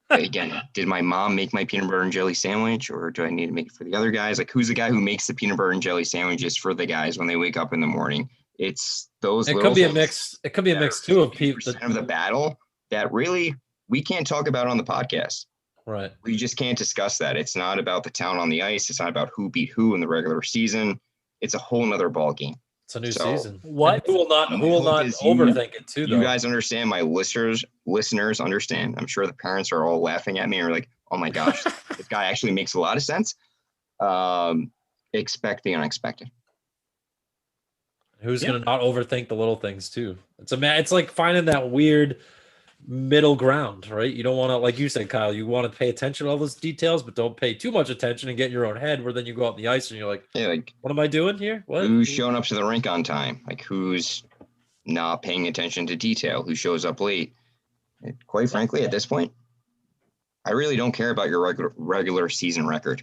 Again, did my mom make my peanut butter and jelly sandwich, or do I need to make it for the other guys? Like, who's the guy who makes the peanut butter and jelly sandwiches for the guys when they wake up in the morning? It's those. It could be a mix. It could be a mix too of people of the battle that really we can't talk about on the podcast. Right. We just can't discuss that. It's not about the talent on the ice. It's not about who beat who in the regular season. It's a whole nother ball game. It's a new season. What? Who will not overthink it too, though? You guys understand, my listeners understand. I'm sure the parents are all laughing at me and are like, oh my gosh, this guy actually makes a lot of sense. Expect the unexpected. Who's going to not overthink the little things too? It's like finding that weird middle ground, right? You don't want to, like you said, Kyle, you want to pay attention to all those details, but don't pay too much attention and get in your own head, where then you go out on the ice and you're like, what am I doing here? What? Who's showing up to the rink on time? Like, who's not paying attention to detail? Who shows up late? And quite frankly, at this point, I really don't care about your regular season record.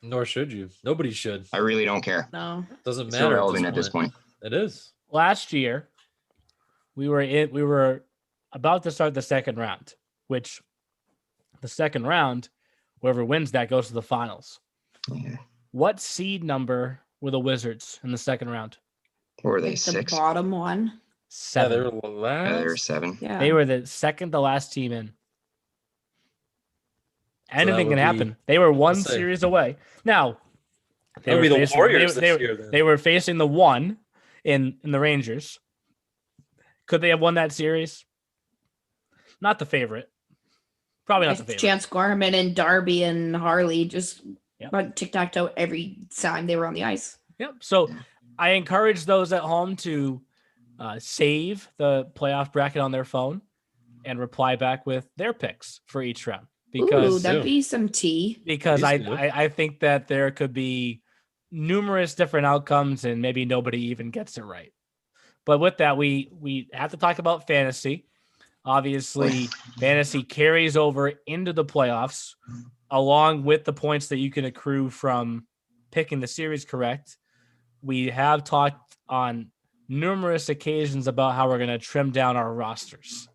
Nor should you. Nobody should. I really don't care. No. Doesn't It's matter irrelevant at this point. It is. Last year, we were about to start the second round, which the second round, whoever wins that goes to the finals. Yeah. What seed number were the Wizards in the second round? Or were they Like 6? the bottom one. 7. Yeah, they were last. Yeah, they were 7. Yeah. They were the second to last team in. Anything would can happen. They were one let's say- series away. Now, That would be the Warriors this year, then. They were facing the 1 in the Rangers. Could they have won that series? Not the favorite. Probably not the favorite. Chance Gorman and Darby and Harley just Yep. run tic-tac-toe every time they were on the ice. Yep. So I encourage those at home to save the playoff bracket on their phone and reply back with their picks for each round. Ooh, that'd be some tea. Because Please do. I think that there could be numerous different outcomes and maybe nobody even gets it right. But with that, we have to talk about fantasy. Obviously, fantasy carries over into the playoffs, along with the points that you can accrue from picking the series correct. We have talked on numerous occasions about how we're going to trim down our rosters.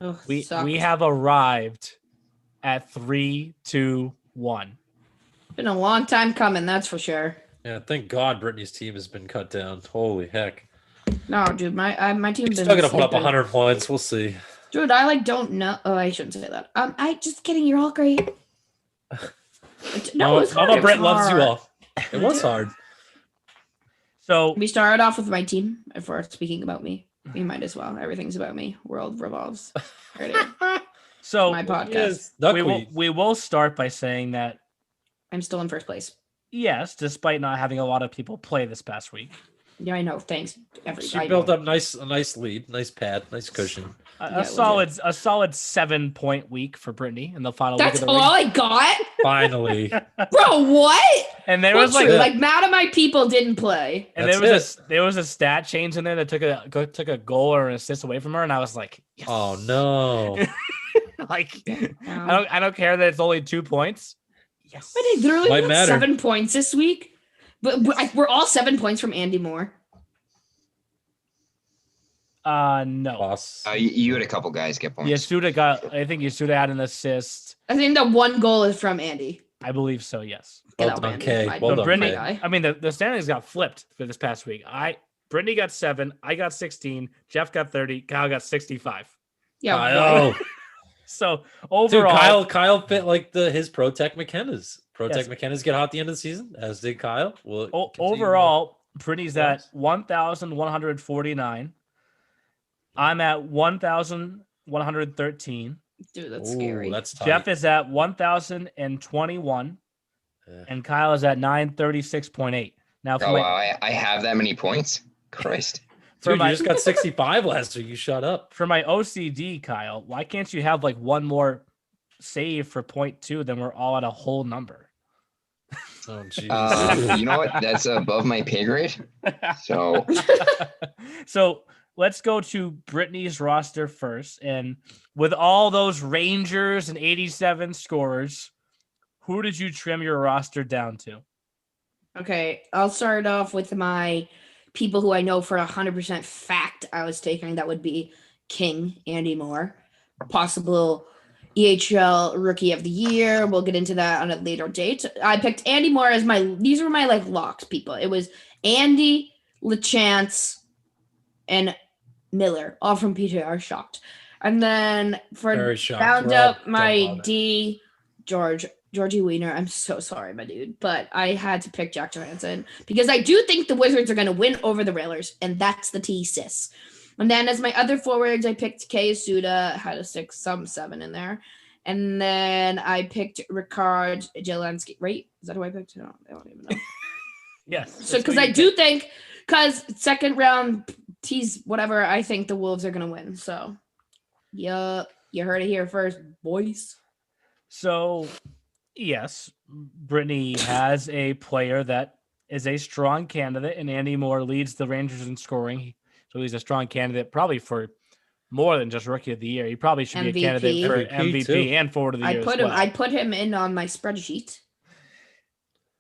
Ugh, We sucked. have arrived at 3, 2, 1. Been a long time coming, that's for sure. Yeah, thank God Brittany's team has been cut down. Holy heck. No, dude, my team. He's still going to put up 100 points. We'll see. Dude, I don't know. Oh, I shouldn't say that. I just kidding. You're all great. No, it's hard. Mama It Brett was loves you hard. all. It was hard. So We started off with my team. If we're speaking about me, we might as well. Everything's about me. World revolves. Right here. So My podcast. we will start by saying that I'm still in first place. yes, despite not having a lot of people play this past week, Yeah, I know. Thanks, everybody. She built up a nice lead, nice pad, nice cushion. a solid 7-point week for Brittany in the final That's week of the all week. I got, Finally. bro. What? And there What's was true? like Like none of my people didn't play. and That's there was a stat change in there that took a goal or an assist away from her, and I was like, yes. Oh no. Like, I don't care that it's only 2 points. Yes. But they literally Might got matter. 7 points this week. But we're all 7 points from Andy Moore. No. Boss. You had a couple guys get points. I think Yasuda had an assist. I think the 1 goal is from Andy. I believe so, yes. Well Get out, done, Andy. Kay. My- Well But done, Brittany, Kay. I mean, the standings got flipped for this past week. Brittany got 7, I got 16, Jeff got 30, Kyle got 65. Yeah, Kyle. boy. So Dude, overall, Kyle fit like his Pro Tech McKenna's. Pro Yes. Tech McKenna's get hot at the end of the season, as did Kyle. Will it continue? overall, Brittany's at Yes. 1,149. I'm at 1,113. Dude, that's Ooh, scary. that's tight. Jeff is at 1,021, Yeah. and Kyle is at 936.8. Now, for Oh my, wow, I have that many points. Christ. for Dude, my you just got 65 last week. You shut up. for my OCD, Kyle, why can't you have like one more save for 0.2? Then we're all at a whole number. Oh, jeez. You know what? That's above my pay grade. So So let's go to Brittany's roster first. And with all those Rangers and 87 scorers, who did you trim your roster down to? Okay, I'll start off with my people who I know for 100% fact I was taking. That would be King, Andy Moore, possible EHL Rookie of the Year. We'll get into that on a later date. I picked Andy Moore as these were my like locks people. It was Andy, LeChance, and Miller, all from PJR. Shocked. And then for Very shocked. round We're all up my dumbfounded. D, Georgie Wiener. I'm so sorry, my dude, but I had to pick Jack Johansson because I do think the Wizards are going to win over the Railers, and that's the thesis. And then as my other forwards, I picked Kei Asuda, had a 6, some 7 in there. And then I picked Ricard Jelensky. Right? Is that who I picked? No, I don't even know. Yes. So because I do think, because second round tease, whatever, I think the Wolves are going to win. So, yeah, you heard it here first, boys. So, yes, Brittany has a player that is a strong candidate, and Andy Moore leads the Rangers in scoring. So he's a strong candidate, probably for more than just Rookie of the Year. He probably should be a MVP. candidate for MVP MVP too. and Forward of the Year. I put him in on my spreadsheet.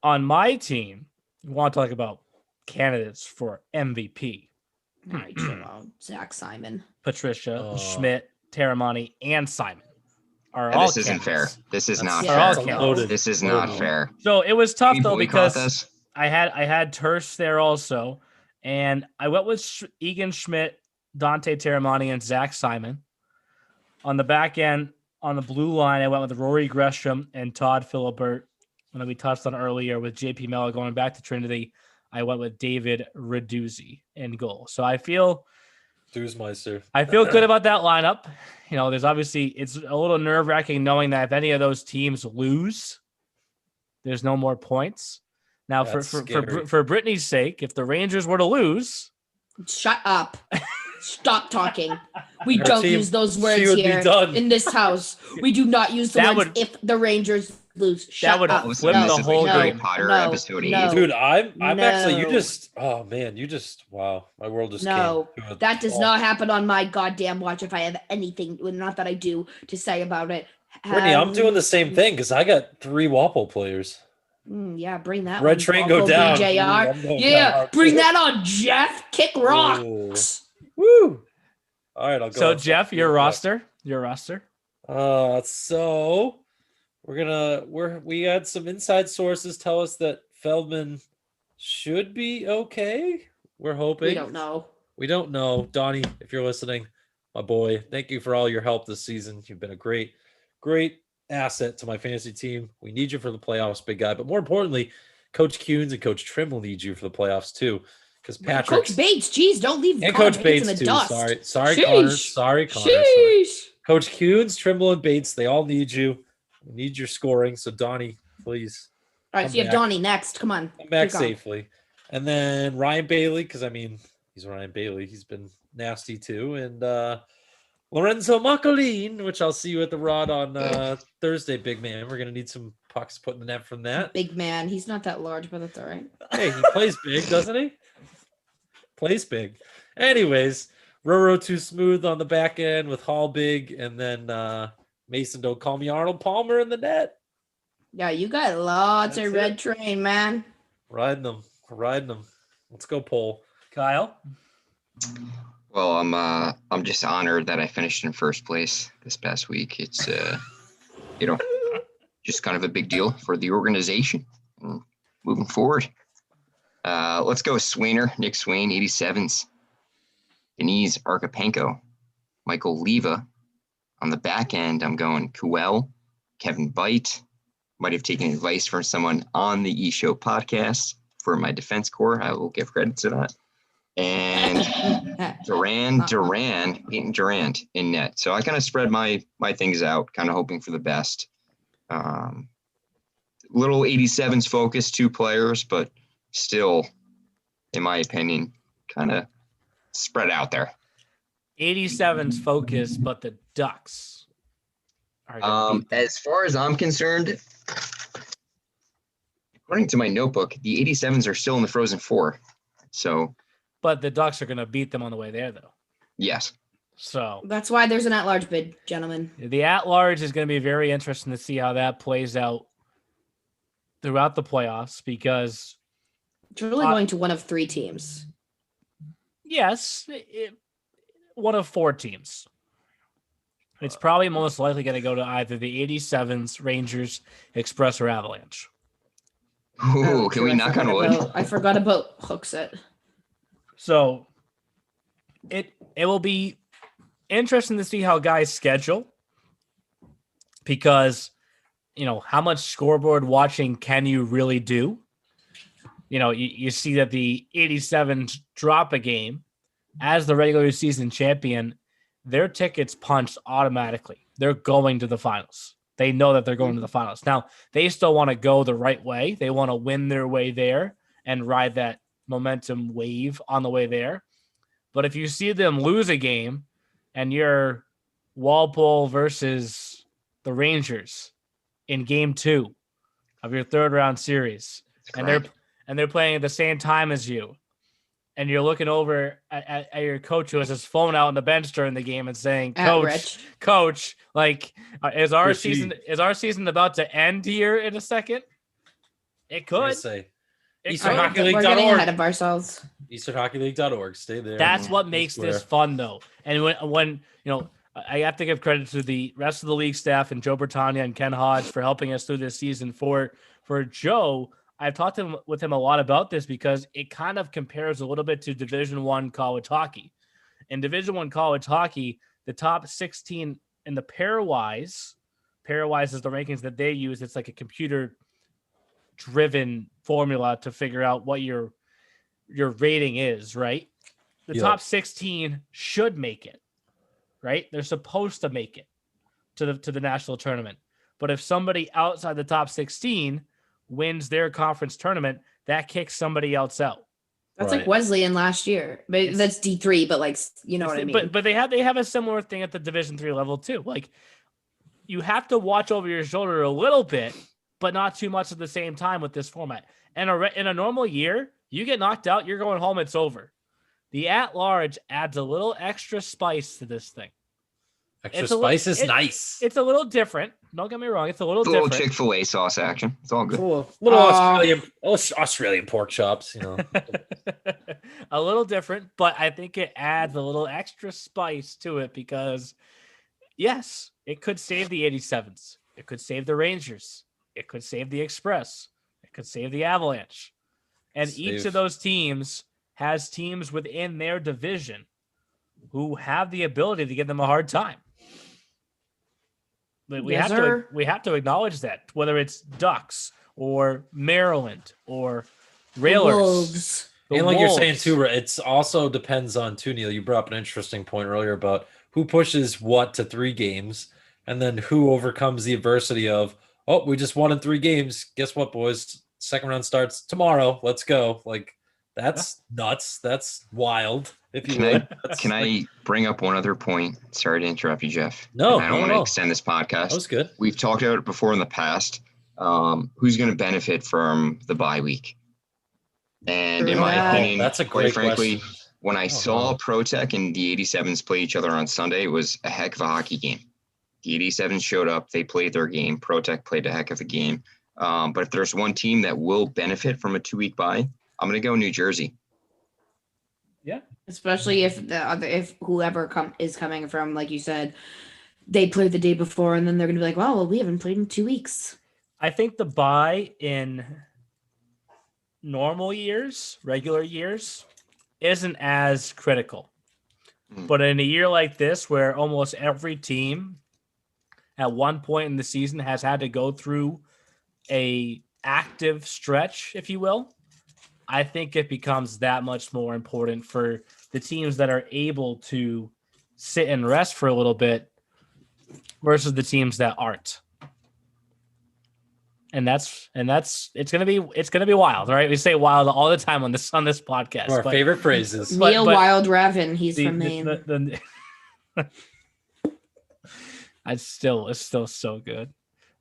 On my team, we want to talk about candidates for MVP. All right, chill out. Zach Simon. Patricia, Oh. Schmidt, Taramani, and Simon are yeah, all this isn't fair. candidates. This is That's- not Yeah. fair. That's loaded. This is not Loaded. fair. So it was tough We though boycott because this. I had Tersh there also, and I went with Egan Schmidt, Dante Taramani, and Zach Simon. On the back end, on the blue line, I went with Rory Gresham and Todd Philibert. And we touched on earlier with JP Mello going back to Trinity, I went with David Raduzzi in goal. So I feel Duesmeister. good about that lineup. You know, there's obviously it's a little nerve wracking knowing that if any of those teams lose, there's no more points. Now, That's for scary. Brittany's sake, if the Rangers were to lose, Shut up. Stop talking. We Her don't team- use those she words would be here done. in this house. We do not use the That words would- if the Rangers lose. Shut would up. flip no, the whole no, Harry game. Potter no, episode no. 8. Dude, I'm actually, No. oh man, wow, my world just No, came. to a that does halt. not happen on my goddamn watch if I have anything, well, not that I do, to say about it. Brittany, I'm doing the same thing because I got 3 Waffle players. Yeah, bring that Red one, train go Waffle down. BJR. Ooh, I'm going Yeah, down. bring that on, Jeff. Kick rocks. Woo! All right, I'll go. so on Jeff, second. your roster. So we had some inside sources tell us that Feldman should be okay. We're hoping. We don't know. We don't know. Donnie, if you're listening, my boy, thank you for all your help this season. You've been a great asset to my fantasy team. We need you for the playoffs, big guy. But more importantly, Coach Kuhns and Coach Trim will need you for the playoffs too. Because Patrick Coach Bates, geez, don't leave and Connor Coach Bates in the too. dust. Sorry, Sheesh. Connor. Sorry. Sheesh. Coach Kuhns, Trimble, and Bates, they all need you. We need your scoring. So Donnie, please All right, Come so you have back. Donnie next. Come on. come back Keep going. safely. And then Ryan Bailey, because I mean he's Ryan Bailey. He's been nasty too. And Lorenzo Macalin, which I'll see you at the Rod on Thursday, big man. We're gonna need some pucks put in the net from that. Big man. He's not that large, but that's all right. Hey, he plays big, doesn't he? Plays big. Anyways, Roro too smooth on the back end with Hall big, and then Mason, don't call me Arnold Palmer in the net. Yeah, you got lots That's of red it. train, man. Riding them. Let's go, Pole. Kyle? Well, I'm just honored that I finished in first place this past week. It's just kind of a big deal for the organization moving forward. Let's go with Swainer, Nick Swain, 87s. Denise Arkapenko, Michael Leva. On the back end, I'm going Kuel, Kevin Bite. Might have taken advice from someone on the E-Show podcast for my defense core. I will give credit to that. And Peyton Durant in net. So I kind of spread my things out, kind of hoping for the best. Little 87s focus, 2 players, but still, in my opinion, kind of spread out there. 87's focus, but the Ducks are gonna beat them. As far as I'm concerned, according to my notebook, the 87s are still in the Frozen Four. So, But the Ducks are gonna beat them on the way there, though. yes. So That's why there's an at-large bid, gentlemen. the at-large is going to be very interesting to see how that plays out throughout the playoffs because, It's really going to one of 3 teams. yes, one of 4 teams. It's probably most likely going to go to either the 87s, Rangers, Express, or Avalanche. Ooh, can we knock on wood? I forgot about Hookset. So it will be interesting to see how guys schedule because, how much scoreboard watching can you really do? You see that the 87s drop a game as the regular season champion, their tickets punched automatically. They're going to the finals. They know that they're going to the finals. Now, they still want to go the right way. They want to win their way there and ride that momentum wave on the way there. But if you see them lose a game, and you're Walpole versus the Rangers in game 2 of your 3rd round series, and they're playing at the same time as you, and you're looking over at your coach who has his phone out on the bench during the game and saying, "Coach, like, is our season about to end here in a second?" It could. We're getting ahead of ourselves. EasternHockeyLeague.org. Stay there. That's what makes this fun, though. And when I have to give credit to the rest of the league staff and Joe Bertagna and Ken Hodge for helping us through this season. For Joe, I've talked with him a lot about this because it kind of compares a little bit to Division I college hockey. In Division I college hockey, the top 16 in the pairwise is the rankings that they use. It's like a computer-driven formula to figure out what your rating is, right? The top 16 should make it, right? They're supposed to make it to the national tournament. But if somebody outside the top 16 wins their conference tournament, that kicks somebody else out. That's like Wesleyan last year. But that's D3, but like, you know what I mean? But they have a similar thing at the Division III level too. Like, you have to watch over your shoulder a little bit, but not too much at the same time with this format. And in a normal year, you get knocked out, you're going home, it's over. The at-large adds a little extra spice to this thing. Spice is nice. It's a little different. Don't get me wrong. It's a little different. Little Chick-fil-A sauce action. It's all good. Little Australian pork chops, A little different, but I think it adds a little extra spice to it because, yes, it could save the 87s. It could save the Rangers. It could save the Express. It could save the Avalanche. And each of those teams has teams within their division who have the ability to give them a hard time. But we have to acknowledge that, whether it's Ducks or Maryland or Railers. And like you're saying too, it also depends on too, Neil. You brought up an interesting point earlier about who pushes what to 3 games and then who overcomes the adversity of, oh, we just won in 3 games. Guess what, boys? Second round starts tomorrow. Let's go. Like, that's nuts. That's wild. If you would. Can I bring up one other point? Sorry to interrupt you, Jeff. No, I don't want to extend this podcast. That was good. We've talked about it before in the past. Who's going to benefit from the bye week? And in my opinion, that's a quite frankly, question. When I saw Pro Tech and the 87s play each other on Sunday, it was a heck of a hockey game. The 87 showed up. They played their game. Pro Tech played a heck of a game. But if there's one team that will benefit from a 2-week bye, I'm going to go New Jersey. Yeah. Especially if if whoever is coming from, like you said, they played the day before, and then they're going to be like, well, we haven't played in 2 weeks. I think the bye in normal years, regular years, isn't as critical. But in a year like this, where almost every team at one point in the season has had to go through a active stretch, if you will, I think it becomes that much more important for the teams that are able to sit and rest for a little bit versus the teams that aren't. And that's it's gonna be wild, right? We say wild all the time on this podcast. Our favorite phrases. Neil Wild Raven, he's from Maine. It's still so good.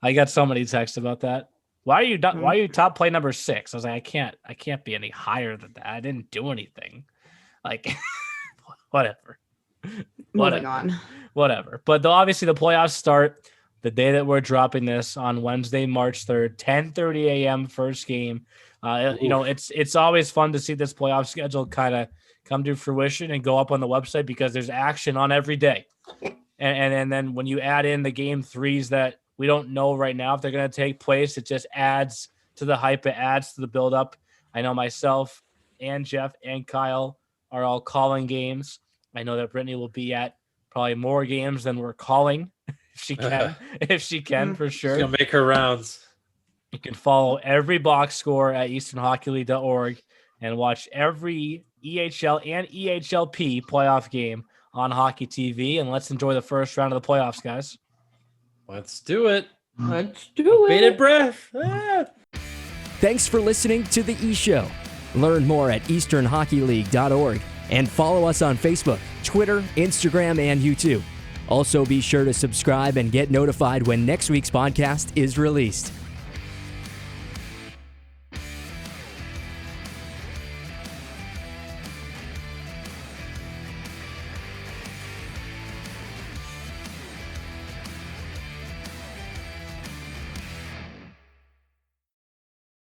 I got so many texts about that. Why are you top play number 6? I was like, I can't be any higher than that. I didn't do anything. Like whatever. Moving on. Whatever. But obviously the playoffs start the day that we're dropping this on Wednesday, March 3rd, 10:30 a.m. first game. It's always fun to see this playoff schedule kind of come to fruition and go up on the website because there's action on every day. And then when you add in the game 3s that we don't know right now if they're going to take place, it just adds to the hype. It adds to the buildup. I know myself and Jeff and Kyle are all calling games. I know that Brittany will be at probably more games than we're calling. If she can, for sure. She's gonna make her rounds. You can follow every box score at easternhockeyleague.org and watch every EHL and EHLP playoff game on Hockey TV. And let's enjoy the first round of the playoffs, guys. Let's do it. Let's do it. Bated breath. Ah. Thanks for listening to The E-Show. Learn more at easternhockeyleague.org and follow us on Facebook, Twitter, Instagram, and YouTube. Also, be sure to subscribe and get notified when next week's podcast is released.